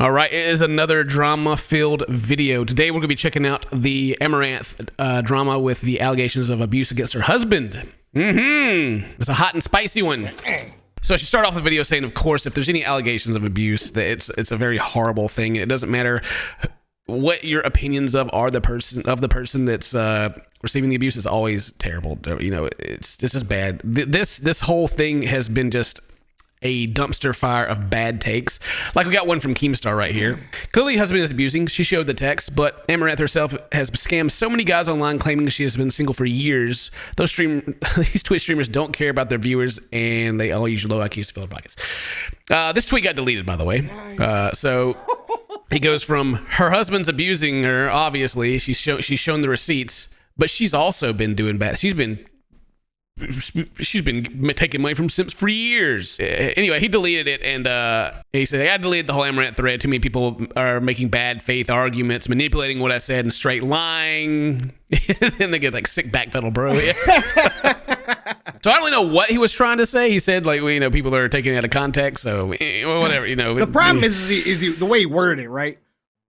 All right, it is another drama-filled video. Today we're going to be checking out the Amouranth drama with the allegations of abuse against her husband. It's a hot and spicy one. So I should start off the video saying, of course, if there's any allegations of abuse, that it's a very horrible thing. It doesn't matter what your opinions are the person that's receiving the abuse is always terrible. You know, it's just bad. This whole thing has been just a dumpster fire of bad takes. Like, we got one from Keemstar right here. Clearly, husband is abusing. She showed the text, but Amouranth herself has scammed so many guys online claiming she has been single for years. These Twitch streamers don't care about their viewers, and they all use low IQs to fill their pockets. This tweet got deleted, by the way. So he goes from her husband's abusing her. Obviously, she's shown the receipts, but she's also been doing bad. She's been taking money from simps for years. Anyway, he deleted it, and he said, I deleted the whole Amouranth thread. Too many people are making bad faith arguments, manipulating what I said, and straight lying. Then they get like sick backpedal, bro. Yeah. So I don't really know what he was trying to say. He said, like, well, you know, people are taking it out of context, so whatever, you know. The problem is the way he worded it, right?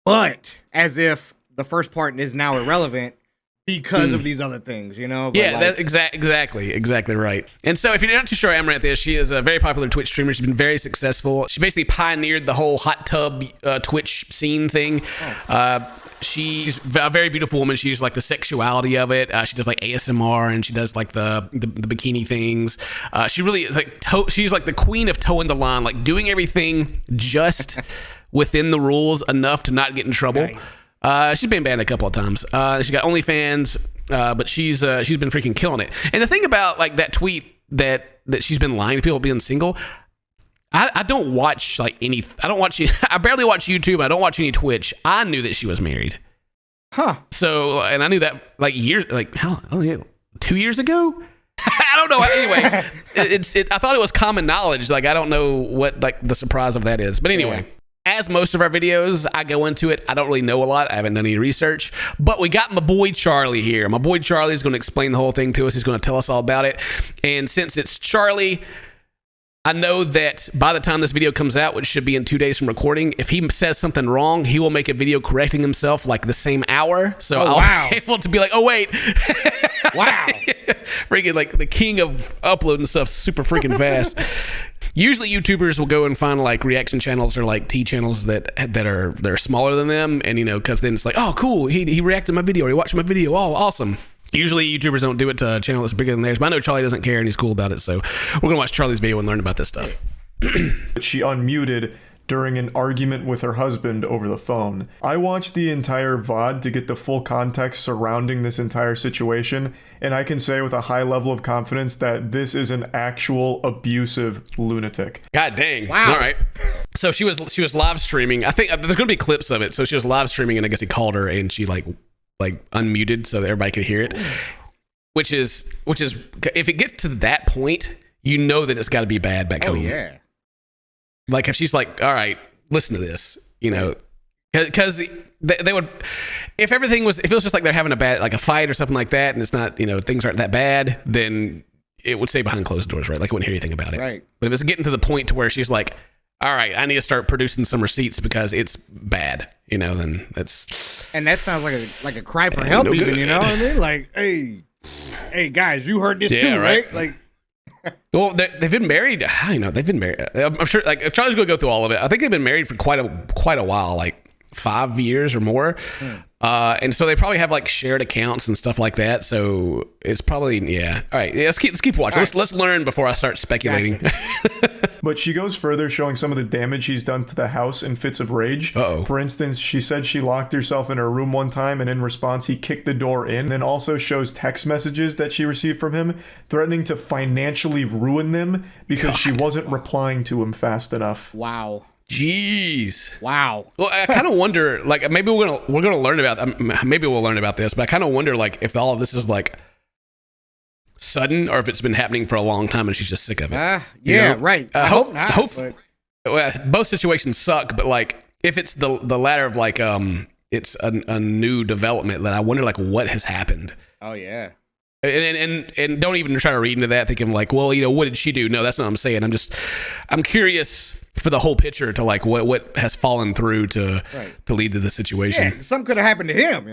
But as if the first part is now irrelevant because of these other things, you know? But yeah, like, that's exactly right. And so if you're not too sure who Amouranth is, she is a very popular Twitch streamer. She's been very successful. She basically pioneered the whole hot tub Twitch scene thing. She's a very beautiful woman. She uses like the sexuality of it. She does like ASMR, and she does like the bikini things. She really like she's like the queen of toeing the line, like doing everything just within the rules enough to not get in trouble. Nice. She's been banned a couple of times. She got OnlyFans, but she's been freaking killing it. And the thing about like that tweet that she's been lying to people being single, I don't watch like any. I barely watch YouTube. I don't watch any Twitch. I knew that she was married. Huh. So, and I knew that like years, like how 2 years ago. I don't know. Anyway, I thought it was common knowledge. Like, I don't know what like the surprise of that is. But anyway. Yeah. As most of our videos, I go into it. I don't really know a lot. I haven't done any research. But we got my boy Charlie here. My boy Charlie is going to explain the whole thing to us. He's going to tell us all about it. And since it's Charlie, I know that by the time this video comes out, which should be in 2 days from recording, if he says something wrong, he will make a video correcting himself like the same hour. So I'll be able to be like, oh, wait. Wow. Freaking like the king of uploading stuff super freaking fast. Usually YouTubers will go and find like reaction channels or like T channels that are smaller than them, and you know, because then it's like, oh cool, he reacted to my video, or he watched my video, oh awesome. Usually YouTubers don't do it to a channel that's bigger than theirs, but I know Charlie doesn't care and he's cool about it, so we're gonna watch Charlie's video and learn about this stuff. She unmuted during an argument with her husband over the phone. I watched the entire VOD to get the full context surrounding this entire situation, and I can say with a high level of confidence that this is an actual abusive lunatic. God dang. Wow. All right. So she was live streaming. I think there's gonna be clips of it. So she was live streaming, and I guess he called her, and she like unmuted so that everybody could hear it. Which is if it gets to that point, you know that it's got to be bad back home. Oh yeah. Like if she's like, all right, listen to this, you know, because they would, if it was just like they're having a fight or something like that, and it's not, you know, things aren't that bad, then it would stay behind closed doors, right? Like I wouldn't hear anything about it. Right. But if it's getting to the point to where she's like, all right, I need to start producing some receipts because it's bad, you know, then that's. And that sounds like a cry for help, even, you know what I mean? Like, hey guys, you heard this too, right? Like. Well, they've been married. You know, they've been married. I'm sure. Like, Charlie's gonna go through all of it. I think they've been married for quite a while, like 5 years or more. And so they probably have like shared accounts and stuff like that. So it's probably All right, let's keep watching. Let's learn before I start speculating. Gotcha. But she goes further, showing some of the damage he's done to the house in fits of rage. For instance, she said she locked herself in her room one time, and in response, he kicked the door in. Then also shows text messages that she received from him, threatening to financially ruin them because she wasn't replying to him fast enough. Wow. Jeez. Wow. Well, I kind of wonder, like, maybe we're gonna learn about. Maybe we'll learn about this, but I kind of wonder, like, if all of this is like sudden, or if it's been happening for a long time and she's just sick of it. Yeah, you know? right. I hope not. Well, both situations suck, but like, if it's the latter of like, it's a new development, then I wonder like what has happened. Oh yeah. And don't even try to read into that thinking like, well, what did she do? No, that's not what I'm saying. I'm curious for the whole picture to like what has fallen through to lead to the situation. Yeah, something could have happened to him,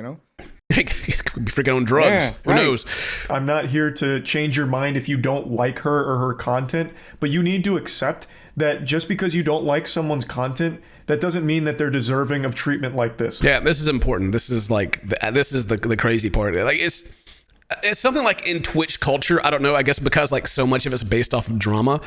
Could be freaking on drugs. Yeah, Who knows? I'm not here to change your mind if you don't like her or her content, but you need to accept that just because you don't like someone's content, that doesn't mean that they're deserving of treatment like this. Yeah, this is important. This is like this is the crazy part. Like it's something like in Twitch culture. I don't know. I guess because like so much of it's based off of drama,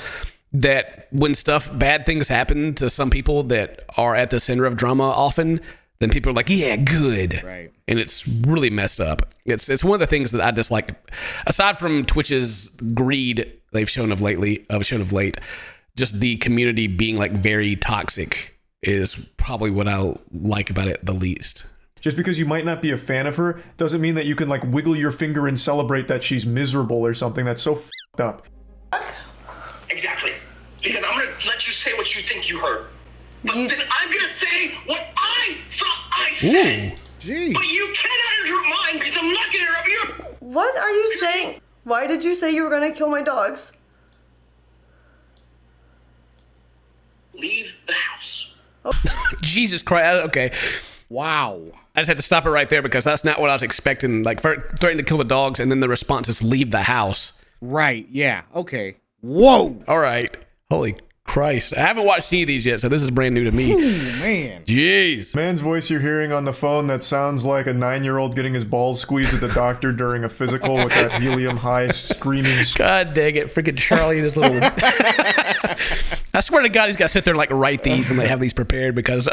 that when bad things happen to some people that are at the center of drama often, then people are like, yeah, good. Right. And it's really messed up. It's one of the things that I dislike. Aside from Twitch's greed they've shown of late, just the community being like very toxic is probably what I like about it the least. Just because you might not be a fan of her doesn't mean that you can like wiggle your finger and celebrate that she's miserable or something. That's so fucked up. Exactly. Because I'm going to let you say what you think you heard. But then I'm going to say what I thought I said. Gee. But you cannot interrupt mine because I'm not going to interrupt you. What are you saying? Why did you say you were going to kill my dogs? Leave the house. Jesus Christ. Okay. Wow. I just had to stop it right there because that's not what I was expecting. Like threatening to kill the dogs and then the response is leave the house. Right. Yeah. Okay. Whoa. All right. Holy Christ. I haven't watched any of these yet, so this is brand new to me. Ooh, man. Jeez. Man's voice you're hearing on the phone that sounds like a 9-year-old getting his balls squeezed at the doctor during a physical with that helium high screaming. God dang it. Freaking Charlie and his little... I swear to God, he's got to sit there and like write these and they have these prepared because...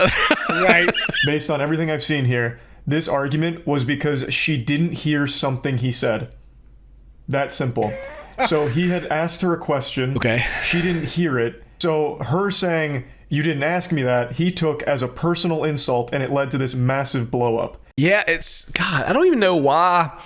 Right. Based on everything I've seen here, this argument was because she didn't hear something he said. That simple. So he had asked her a question. Okay. She didn't hear it. So her saying, you didn't ask me that, he took as a personal insult, and it led to this massive blow up. Yeah, God, I don't even know why.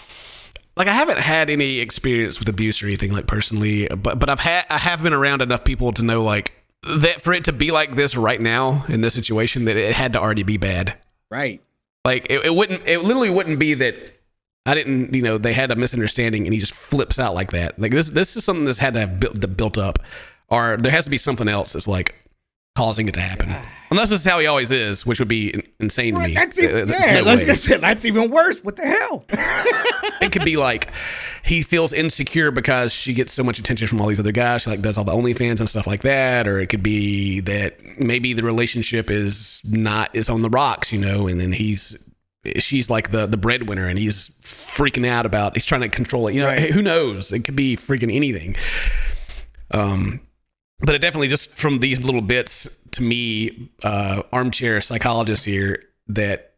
Like, I haven't had any experience with abuse or anything, like, personally, but I have been around enough people to know, like, that for it to be like this right now in this situation, that it had to already be bad. Right. Like, it literally wouldn't be that I didn't, they had a misunderstanding and he just flips out like that. Like, this is something that's had to have built up. Or there has to be something else that's like causing it to happen. Unless this is how he always is, which would be insane to me. That's even worse. What the hell? It could be like he feels insecure because she gets so much attention from all these other guys. She like does all the OnlyFans and stuff like that. Or it could be that maybe the relationship is on the rocks, and then she's like the breadwinner and he's freaking out about, he's trying to control it. Right. Who knows? It could be freaking anything. But it definitely just from these little bits to me, armchair psychologist here, that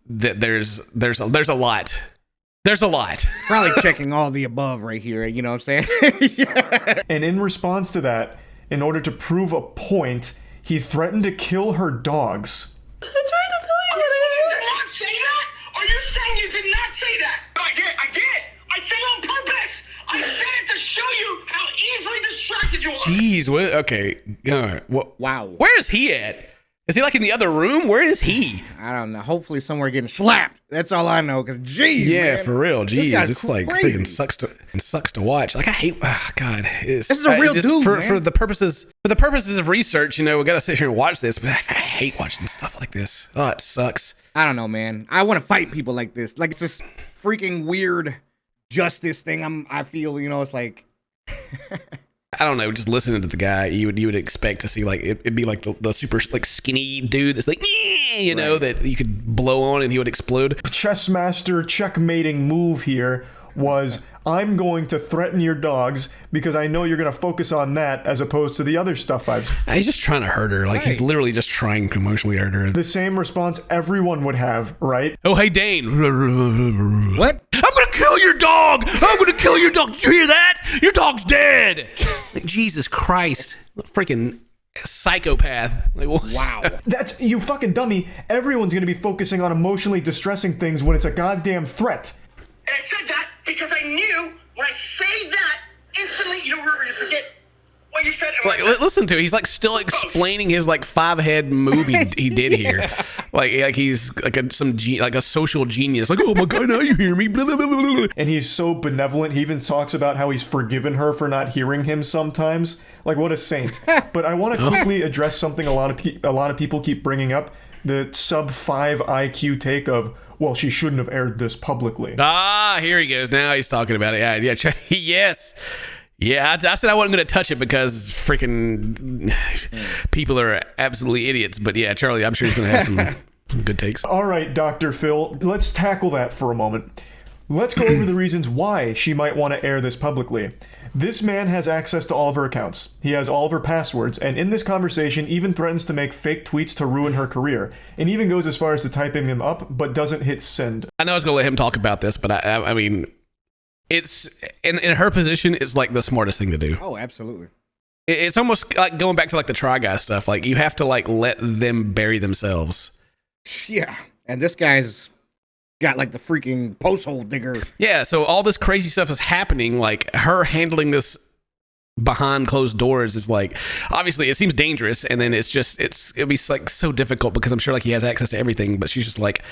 there's a lot. There's a lot. Probably checking all the above right here. You know what I'm saying? Yeah. And in response to that, in order to prove a point, he threatened to kill her dogs. I'm trying to tell you Are you saying you did not say that? Are you saying you did not say that? No, I did. I said it on purpose. I said it to show you how easily distracted you are. Jeez, okay. All right. Wow. Where is he at? Is he like in the other room? Where is he? I don't know. Hopefully somewhere getting slapped. That's all I know. Because geez, Yeah, man, for real. this Jeez, guy's it's like crazy. freaking sucks to watch. Like I hate. Oh, God, this is a real dude, man. For the purposes of research. We gotta sit here and watch this. But I hate watching stuff like this. Oh, it sucks. I don't know, man. I want to fight people like this. Like it's this freaking weird justice thing. I feel. It's like. I don't know. Just listening to the guy, you would expect to see like it'd be like the super like skinny dude that's like that you could blow on and he would explode. Chess master checkmating move here was, I'm going to threaten your dogs because I know you're going to focus on that as opposed to the other stuff I've seen. He's just trying to hurt her. Like he's literally just trying to emotionally hurt her. The same response everyone would have, right? Oh, hey, Dane. What? I'm going to kill your dog. I'm going to kill your dog. Did you hear that? Your dog's dead. Like, Jesus Christ. Freaking psychopath. Like, Wow. That's, you fucking dummy. Everyone's going to be focusing on emotionally distressing things when it's a goddamn threat. And I said that because I knew when I say that, instantly, you forget what you said. And Like, listen to it. He's like still explaining his like 5-head movie he did here. Like he's like a social genius. Like, oh my god, now you hear me. Blah, blah, blah, blah, blah. And he's so benevolent. He even talks about how he's forgiven her for not hearing him sometimes. Like, what a saint. But I want to quickly address something a lot of people keep bringing up: the sub 5 IQ take of, well, she shouldn't have aired this publicly. Ah, here he goes. Now he's talking about it. Yeah. Yes. Yeah, I said I wasn't going to touch it because freaking people are absolutely idiots. But yeah, Charlie, I'm sure he's going to have some good takes. All right, Dr. Phil, let's tackle that for a moment. Let's go over the reasons why she might want to air this publicly. This man has access to all of her accounts. He has all of her passwords, and in this conversation even threatens to make fake tweets to ruin her career, and even goes as far as to typing them up, but doesn't hit send. I know I was going to let him talk about this, but I mean, it's in her position, it's like the smartest thing to do. Oh, absolutely. It's almost like going back to like the Try Guy stuff. Like you have to like let them bury themselves. Yeah, and this guy's got like the freaking post hole digger. Yeah, so all this crazy stuff is happening. Like her handling this behind closed doors is like, obviously it seems dangerous, and then it'll be like so difficult because I'm sure like he has access to everything, but she's just like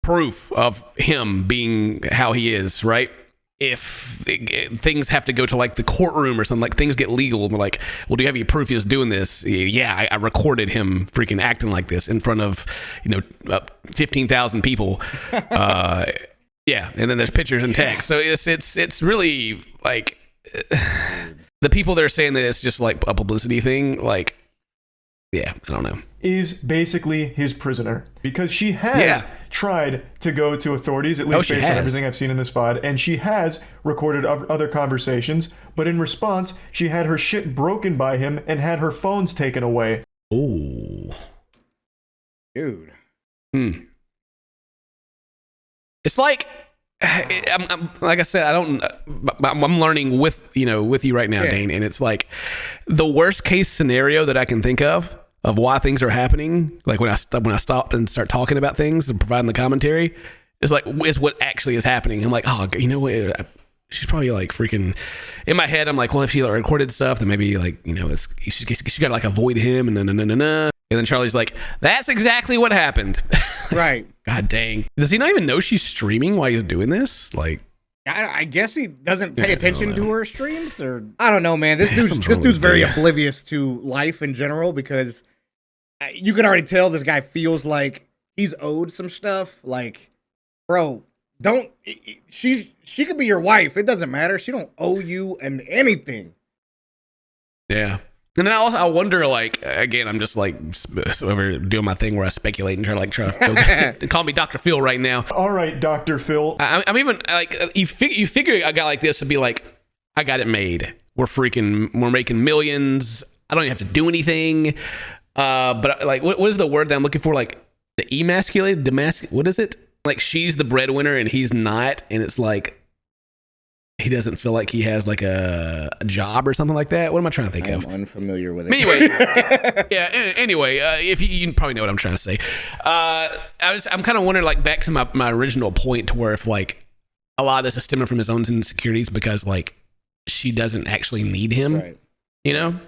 proof of him being how he is, right? If things have to go to like the courtroom or something, like things get legal, and we're like, well, do you have any proof he was doing this? Yeah, I recorded him freaking acting like this in front of 15,000 people. Yeah, and then there's pictures and text. So it's really like the people that are saying that it's just like a publicity thing. Like, yeah, I don't know. Is basically his prisoner because she has tried to go to authorities, at least based on everything I've seen in this VOD, and she has recorded other conversations, but in response, she had her shit broken by him and had her phones taken away. Oh, dude. It's like, I'm like I said, I'm learning with you right now, Dane, and it's like the worst case scenario that I can think of why things are happening. Like when I stop and start talking about things and providing the commentary, is what actually is happening. I'm like, oh, you know what? She's probably like freaking. In my head, I'm like, well, if she recorded stuff, then maybe like she got to like avoid him and then. And then Charlie's like, that's exactly what happened. Right. God dang. Does he not even know she's streaming while he's doing this? Like, I guess he doesn't pay attention to her streams, or I don't know, man. This dude's very oblivious to life in general, because you can already tell this guy feels like he's owed some stuff. Like, bro, she could be your wife. It doesn't matter. She don't owe you anything. Yeah. And then I wonder, like, again, I'm just like over doing my thing where I speculate and try to call me Dr. Phil right now. All right, Dr. Phil. I'm even like, you figure a guy like this would be like, I got it made. We're making millions. I don't even have to do anything. But like, what is the word that I'm looking for? Like the emasculated, what is it? Like she's the breadwinner and he's not, and it's like he doesn't feel like he has like a job or something like that. What am I trying to think of? I'm unfamiliar with it. Anyway, Anyway, if you probably know what I'm trying to say. I'm kind of wondering, like, back to my original point, to where if like a lot of this is stemming from his own insecurities because like she doesn't actually need him. Right.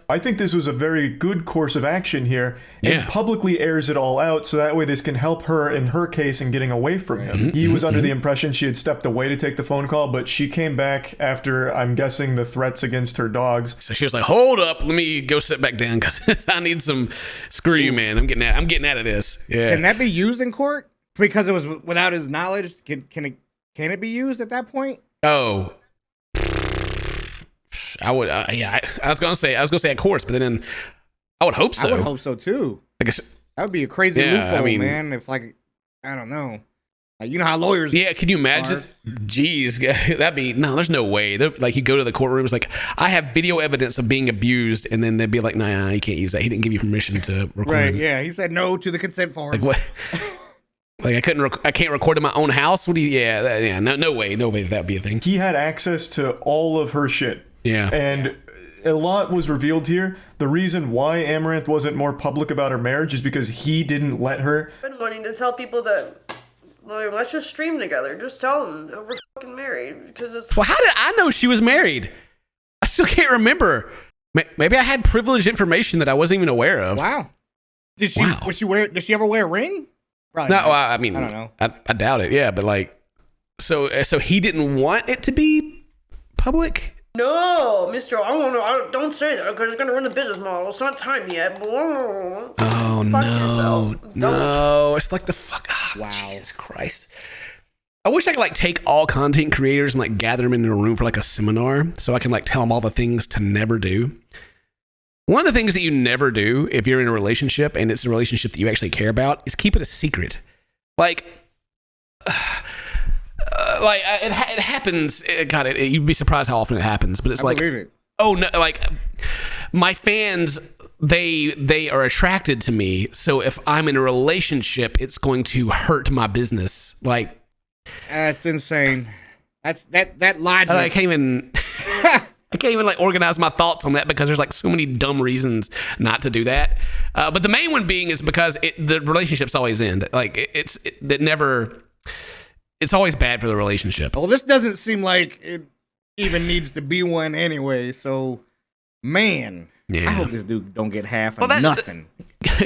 I think this was a very good course of action here, and publicly airs it all out, so that way this can help her in her case in getting away from him. He was under the impression she had stepped away to take the phone call, but she came back after, I'm guessing, the threats against her dogs. So she was like, hold up, let me go sit back down because I need some, screw you, man. I'm getting out of this. Yeah. Can that be used in court? Because it was without his knowledge? Can it be used at that point? Oh, I would, I was gonna say of course, but then I would hope so. I would hope so too. I guess that would be a crazy loophole, man. If like, I don't know, like, you know how lawyers. Yeah, can you imagine? Jeez, there's no way. Like, you go to the courtroom, it's like, I have video evidence of being abused, and then they'd be like, nah, you can't use that. He didn't give you permission to record. Right? Yeah, he said no to the consent form. Like what? Like I can't record in my own house. What do you? No way that would be a thing. He had access to all of her shit. Yeah. And a lot was revealed here. The reason why Amouranth wasn't more public about her marriage is because he didn't let her. I've been wanting to tell people that, like, let's just stream together. Just tell them that we're fucking married, because it's. Well, how did I know she was married? I still can't remember. Maybe I had privileged information that I wasn't even aware of. Wow. Did she ever wear a ring? Probably No, not. I mean, I don't know. I doubt it. Yeah, but like, so he didn't want it to be public. No, Mister, don't say that because it's gonna ruin the business model. It's not time yet. Oh Fuck no, yourself. no! It's like the fuck. Oh, Wow. Jesus Christ! I wish I could like take all content creators and like gather them into a room for like a seminar, so I can like tell them all the things to never do. One of the things that you never do if you're in a relationship and it's a relationship that you actually care about is keep it a secret. Like. It happens. God, you'd be surprised how often it happens. But it's like, oh no, like my fans, they are attracted to me. So if I'm in a relationship, it's going to hurt my business. Like that's insane. That logic. I can't even. I can't even like organize my thoughts on that because there's like so many dumb reasons not to do that. But the main one being is because the relationships always end. Like it never. It's always bad for the relationship. Well, this doesn't seem like it even needs to be one anyway. So, man, I hope this dude don't get half of nothing.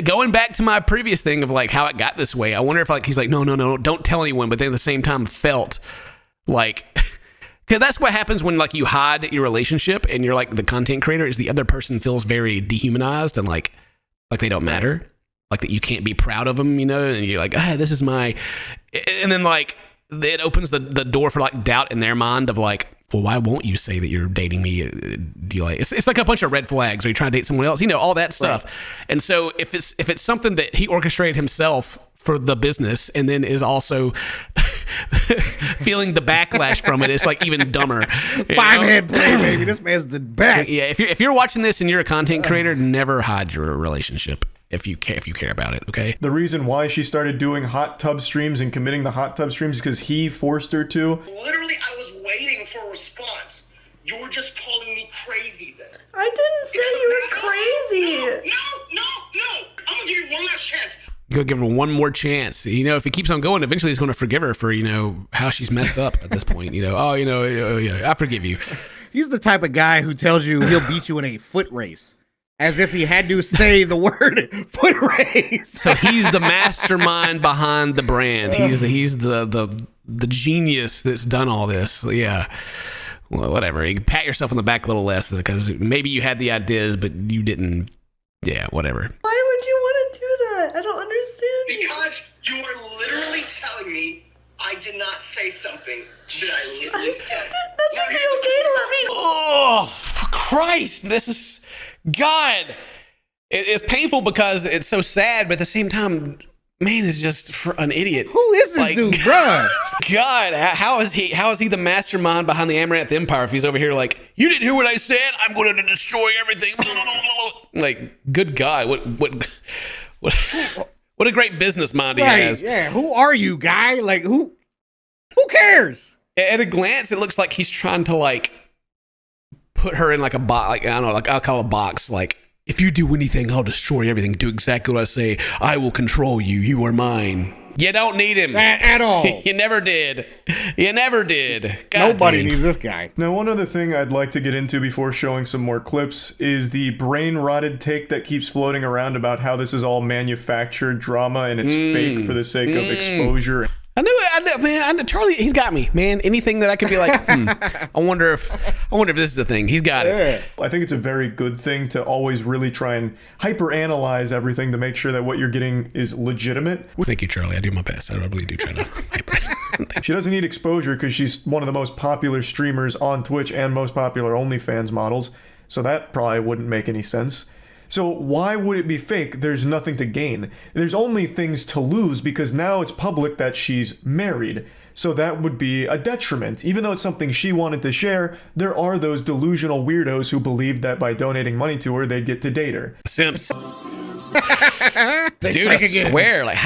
Going back to my previous thing of like how it got this way, I wonder if like he's like, no, don't tell anyone, but then at the same time felt like, because that's what happens when like you hide your relationship and you're like the content creator is the other person feels very dehumanized and like they don't matter, like that you can't be proud of them, and you're like, this is my, and then like. It opens the door for like doubt in their mind of like, well, why won't you say that you're dating me? Do you like? It's like a bunch of red flags. Are you trying to date someone else? All that stuff. Right. And so if it's something that he orchestrated himself for the business and then is also feeling the backlash from it, it's like even dumber. Five-head play, baby. This man's the best. Yeah. If you're watching this and you're a content creator, never hide your relationship. If you care about it, okay? The reason why she started doing hot tub streams and committing the hot tub streams is because he forced her to. Literally, I was waiting for a response. You were just calling me crazy then. I didn't say you were crazy. No. I'm gonna give you one last chance. Go give her one more chance. If he keeps on going, eventually he's going to forgive her for how she's messed up at this point. I forgive you. He's the type of guy who tells you he'll beat you in a foot race. As if he had to say the word foot race. So he's the mastermind behind the brand. He's the genius that's done all this. Yeah. Well, whatever. You can pat yourself on the back a little less because maybe you had the ideas, but you didn't. Yeah, whatever. Why would you want to do that? I don't understand. Because you are literally telling me I did not say something that I literally said. That's not okay to let me. Oh, Christ. This is... God, it's painful because it's so sad, but at the same time, man is just an idiot. Who is this dude, bruh? God, how is he the mastermind behind the Amouranth Empire if he's over here like, you didn't hear what I said? I'm going to destroy everything. Like, good God, what a great business mind he has. Yeah, who are you, guy? Like, who cares? At a glance, it looks like he's trying to like put her in like a box, like I don't know, like I'll call it a box. Like, if you do anything, I'll destroy everything. Do exactly what I say. I will control you. You are mine. You don't need him at all. You never did. God, nobody needs this guy. Now, one other thing I'd like to get into before showing some more clips is the brain-rotted take that keeps floating around about how this is all manufactured drama and it's fake for the sake of exposure. I knew it, man. Charlie, he's got me, man. Anything that I could be like, I wonder if this is a thing. He's got it. I think it's a very good thing to always really try and hyper-analyze everything to make sure that what you're getting is legitimate. Thank you, Charlie. I do my best. I really do try to hyper. She doesn't need exposure because she's one of the most popular streamers on Twitch and most popular OnlyFans models, so that probably wouldn't make any sense. So why would it be fake? There's nothing to gain. There's only things to lose because now it's public that she's married. So that would be a detriment. Even though it's something she wanted to share, there are those delusional weirdos who believe that by donating money to her, they'd get to date her. Simps. Dude, I swear, like,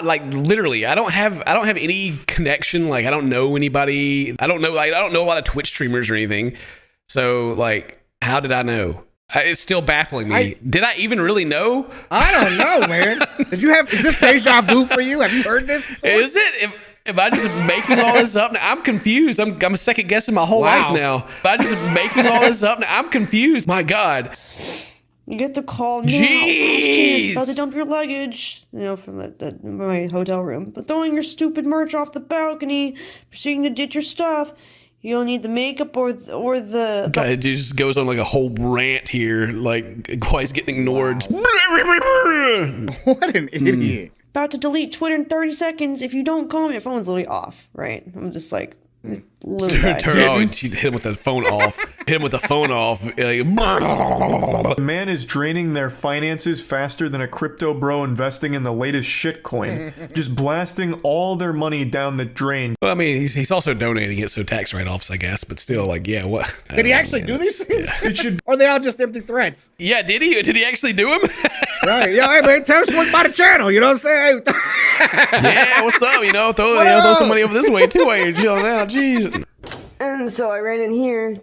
like literally, I don't have any connection. Like, I don't know anybody. I don't know a lot of Twitch streamers or anything. So like, how did I know? It's still baffling me. Did I even really know? I don't know, man. Is this deja vu for you? Have you heard this before? Is it? Am I just making all this up now? I'm confused. I'm second guessing my whole life now. Am I just making all this up now? I'm confused. My God. You get the call now. Jeez. It's about to dump your luggage, from my hotel room. But throwing your stupid merch off the balcony, proceeding to ditch your stuff. You don't need the makeup or the... God, it just goes on like a whole rant here, like why he's getting ignored. What an idiot. About to delete Twitter in 30 seconds. If you don't call me, your phone's literally off, right? I'm just like... Hit him with the phone off. Hit him with the phone off. The man is draining their finances faster than a crypto bro investing in the latest shitcoin. Just blasting all their money down the drain. Well, I mean, he's also donating it, so tax write-offs, I guess. But still, like, yeah, what? Did he actually do these things? It should. Or are they all just empty threats? Yeah, did he? Did he actually do them? Right. Yeah, hey, man, tell us what by the channel. You know what I'm saying? Yeah, what's up? Throw some money over this way, too, while you're chilling out. Jeez. And so I ran in here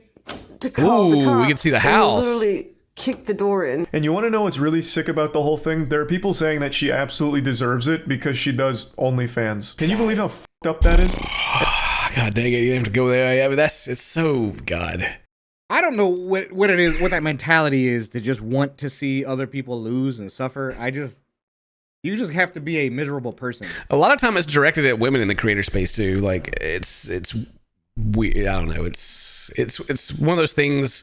to call the cops. We can see the house. And literally kicked the door in. And you want to know what's really sick about the whole thing? There are people saying that she absolutely deserves it because she does OnlyFans. Can you believe how fucked up that is? God dang it, you have to go there. Yeah, but it's so, God. I don't know what it is, what that mentality is to just want to see other people lose and suffer. You just have to be a miserable person. A lot of time it's directed at women in the creator space too. Like it's weird. I don't know. It's one of those things.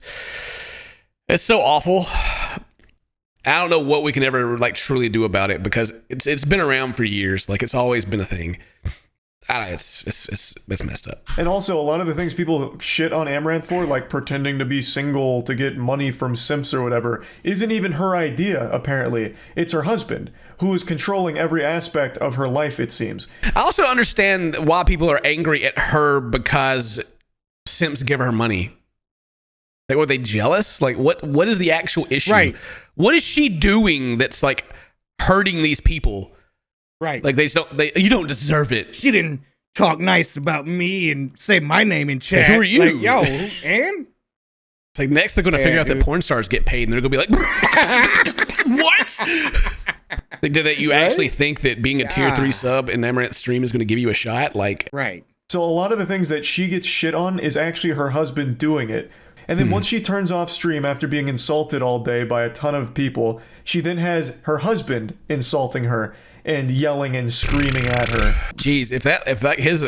It's so awful. I don't know what we can ever like truly do about it because it's been around for years. Like it's always been a thing. I don't know, it's messed up. And also, a lot of the things people shit on Amouranth for, like pretending to be single to get money from simps or whatever, isn't even her idea, apparently. It's her husband, who is controlling every aspect of her life, it seems. I also understand why people are angry at her because simps give her money. Like, were they jealous? Like, what is the actual issue? Right. What is she doing that's, like, hurting these people? Right. Like you don't deserve it. She didn't talk nice about me and say my name in chat. Like, who are you? Like, yo, and? It's like next they're going to figure out that porn stars get paid and they're going to be like, what? Did that you actually think that being a tier 3 sub in Amouranth's stream is going to give you a shot? Like, right. So a lot of the things that she gets shit on is actually her husband doing it. And then once she turns off stream after being insulted all day by a ton of people, she then has her husband insulting her and yelling and screaming at her. Jeez, if his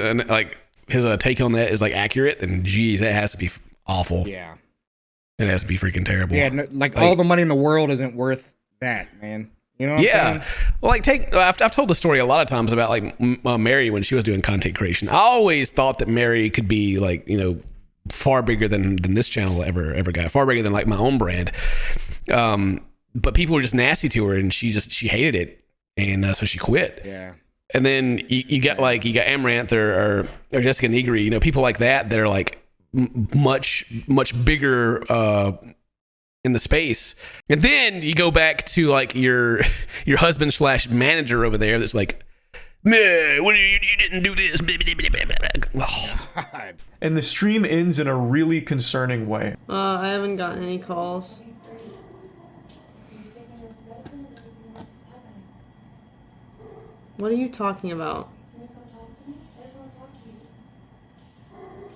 take on that is like accurate, then geez, that has to be awful. Yeah. It has to be freaking terrible. Yeah, like all the money in the world isn't worth that, man. You know what I'm saying? Well, like I've told the story a lot of times about like Mary when she was doing content creation. I always thought that Mary could be like, far bigger than this channel ever got, far bigger than like my own brand. But people were just nasty to her and she hated it. And so she quit. Yeah. And then you got Amouranth or Jessica Negri, people like that are like much bigger in the space. And then you go back to like your husband / manager over there that's like, man, what you didn't do this. Oh. And the stream ends in a really concerning way. I haven't gotten any calls. What are you talking about?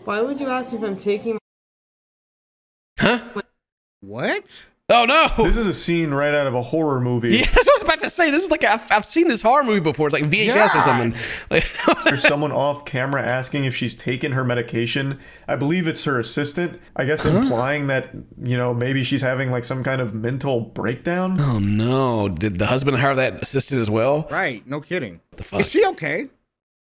Why would you ask if I'm taking... Huh? What? Oh, no. This is a scene right out of a horror movie. Yeah, that's what I was about to say. This is like, I've seen this horror movie before. It's like VHS or something. Like, There's someone off camera asking if she's taken her medication. I believe it's her assistant. I guess implying that, maybe she's having like some kind of mental breakdown. Oh, no. Did the husband hire that assistant as well? Right. No kidding. The fuck? Is she okay?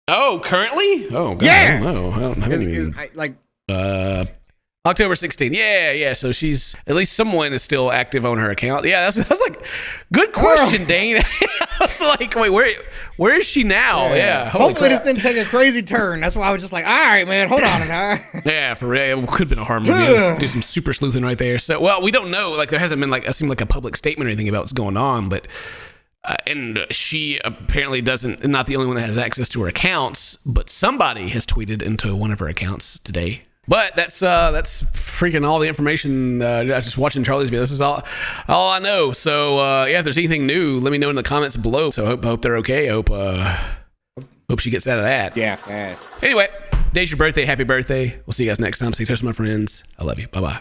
Oh, currently? Oh, God. Yeah. I don't know. I haven't even... October 16th. Yeah. So she's, at least someone is still active on her account. Yeah, that's like, good question, Dane. I was like, wait, where is she now? Yeah. Hopefully this didn't take a crazy turn. That's why I was just like, all right, man, hold on. Yeah, for real. It could have been a horror movie. Do some super sleuthing right there. So, well, we don't know. Like, there hasn't been like a public statement or anything about what's going on, but and she apparently not the only one that has access to her accounts, but somebody has tweeted into one of her accounts today. But that's freaking all the information. Just watching Charlie's video. This is all I know. So if there's anything new, let me know in the comments below. So I hope they're okay. I hope Hope she gets out of that. Yeah, fast. Anyway, today's your birthday. Happy birthday. We'll see you guys next time. Stay toast, my friends. I love you. Bye-bye.